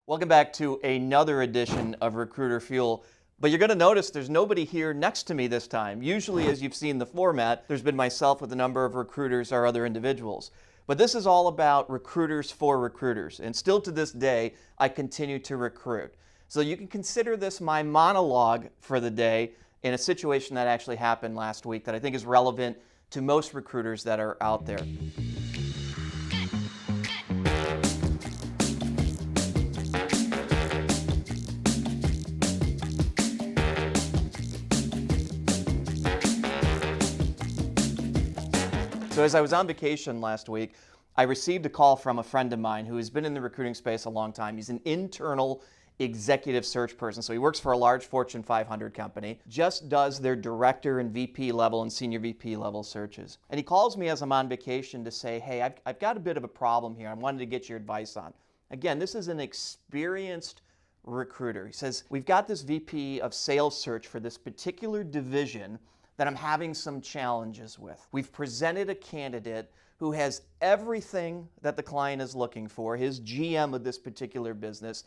Welcome back to another edition of Recruiter Fuel. But you're going to notice there's nobody here next to me this time. Usually, as you've seen the format, there's been myself with a number of recruiters or other individuals. But this is all about recruiters for recruiters. And still to this day, I continue to recruit. So you can consider this my monologue for the day in a situation that actually happened last week that I think is relevant to most recruiters that are out there. So as I was on vacation last week, I received a call from a friend of mine who has been in the recruiting space a long time. He's an internal executive search person. So he works for a large Fortune 500 company, just does their director and VP level and senior VP level searches. And he calls me as I'm on vacation to say, hey, I've got a bit of a problem here. I wanted to get your advice on. Again, this is an experienced recruiter. He says, we've got this VP of sales search for this particular division that I'm having some challenges with. We've presented a candidate who has everything that the client is looking for, his GM of this particular business.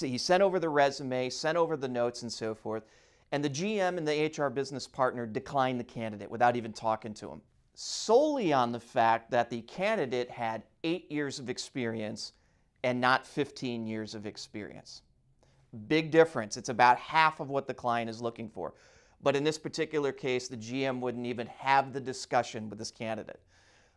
He sent over the resume, sent over the notes and so forth, and the GM and the HR business partner declined the candidate without even talking to him, solely on the fact that the candidate had 8 years of experience and not 15 years of experience. Big difference. It's about half of what the client is looking for. But in this particular case, the GM wouldn't even have the discussion with this candidate.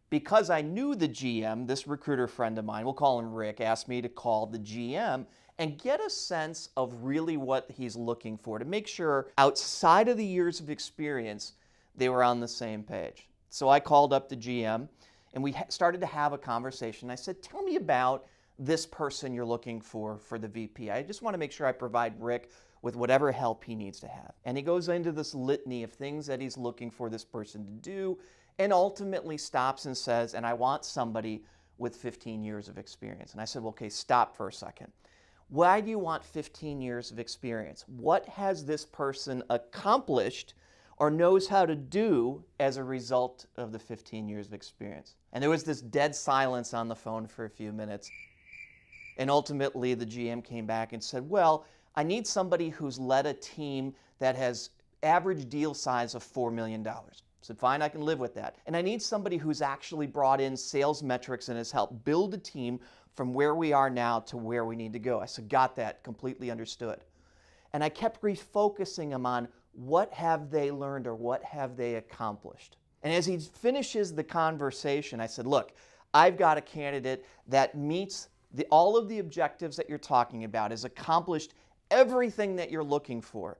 Because I knew the GM, this recruiter friend of mine, we'll call him Rick, asked me to call the GM and get a sense of really what he's looking for to make sure outside of the years of experience, they were on the same page. So I called up the GM and we started to have a conversation. I said, tell me about this person you're looking for the VP. I just want to make sure I provide Rick with whatever help he needs to have. And he goes into this litany of things that he's looking for this person to do and ultimately stops and says, and I want somebody with 15 years of experience. And I said, well, okay, stop for a second. Why do you want 15 years of experience? What has this person accomplished or knows how to do as a result of the 15 years of experience? And there was this dead silence on the phone for a few minutes. And ultimately, the GM came back and said, well, I need somebody who's led a team that has average deal size of $4 million. I said, fine, I can live with that. And I need somebody who's actually brought in sales metrics and has helped build a team from where we are now to where we need to go. I said, got that, completely understood. And I kept refocusing them on what have they learned or what have they accomplished. And as he finishes the conversation, I said, look, I've got a candidate that meets all of the objectives that you're talking about, has accomplished everything that you're looking for.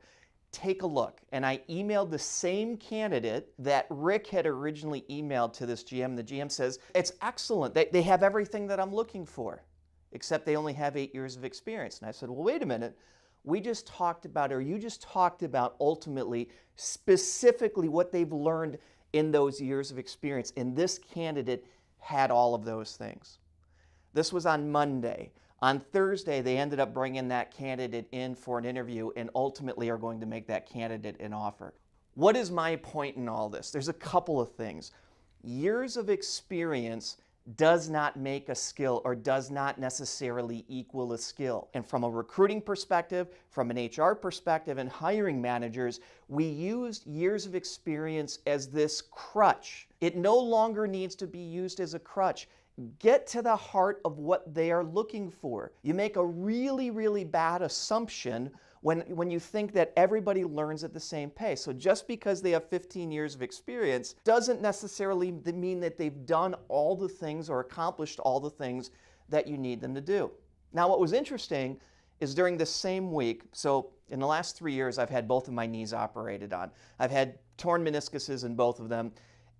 Take a look. And I emailed the same candidate that Rick had originally emailed to this GM. The GM says, it's excellent. They have everything that I'm looking for, except they only have 8 years of experience. And I said, well, wait a minute. We just talked about, or you just talked about ultimately, specifically what they've learned in those years of experience. And this candidate had all of those things. This was on Monday. On Thursday, they ended up bringing that candidate in for an interview and ultimately are going to make that candidate an offer. What is my point in all this? There's a couple of things. Years of experience does not make a skill or does not necessarily equal a skill. And from a recruiting perspective, from an HR perspective, and hiring managers, we used years of experience as this crutch. It no longer needs to be used as a crutch. Get to the heart of what they are looking for. You make a really, really bad assumption when you think that everybody learns at the same pace. So just because they have 15 years of experience doesn't necessarily mean that they've done all the things or accomplished all the things that you need them to do. Now, what was interesting is during this same week, so in the last 3 years, I've had both of my knees operated on. I've had torn meniscuses in both of them.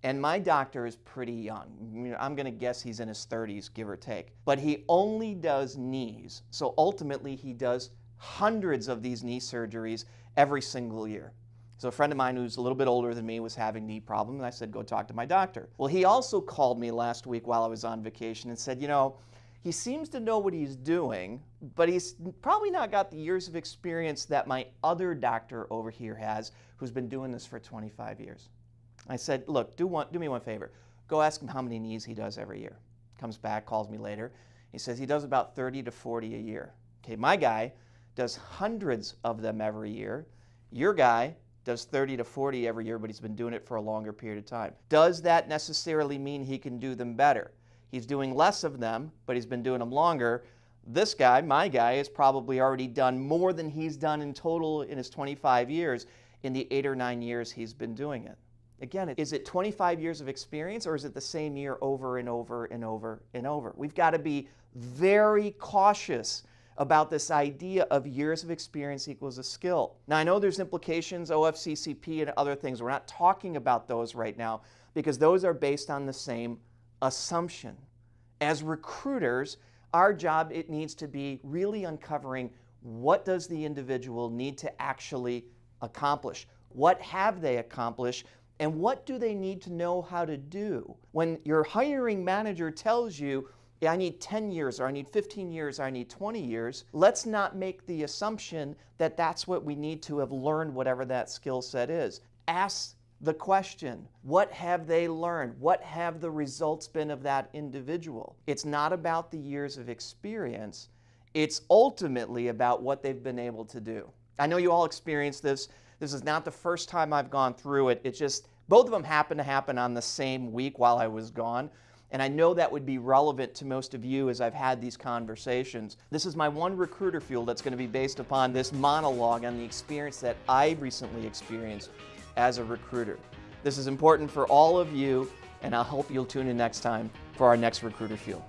And my doctor is pretty young. I'm going to guess he's in his 30s, give or take. But he only does knees. So ultimately, he does hundreds of these knee surgeries every single year. So a friend of mine who's a little bit older than me was having knee problems, and I said, go talk to my doctor. Well, he also called me last week while I was on vacation and said, you know, he seems to know what he's doing, but he's probably not got the years of experience that my other doctor over here has, who's been doing this for 25 years. I said, look, do me one favor. Go ask him how many knees he does every year. Comes back, calls me later. He says he does about 30 to 40 a year. Okay, my guy does hundreds of them every year. Your guy does 30 to 40 every year, but he's been doing it for a longer period of time. Does that necessarily mean he can do them better? He's doing less of them, but he's been doing them longer. This guy, my guy, has probably already done more than he's done in total in his 25 years in the 8 or 9 years he's been doing it. Again, is it 25 years of experience, or is it the same year over and over and over and over? We've got to be very cautious about this idea of years of experience equals a skill. Now, I know there's implications, OFCCP and other things. We're not talking about those right now because those are based on the same assumption. As recruiters, our job, it needs to be really uncovering what does the individual need to actually accomplish? What have they accomplished? And what do they need to know how to do? When your hiring manager tells you, I need 10 years, or I need 15 years, or I need 20 years, let's not make the assumption that that's what we need to have learned, whatever that skill set is. Ask the question, what have they learned? What have the results been of that individual? It's not about the years of experience. It's ultimately about what they've been able to do. I know you all experienced this. This is not the first time I've gone through it. It's just both of them happened to happen on the same week while I was gone. And I know that would be relevant to most of you as I've had these conversations. This is my one recruiter fuel that's going to be based upon this monologue on the experience that I recently experienced as a recruiter. This is important for all of you, and I hope you'll tune in next time for our next recruiter fuel.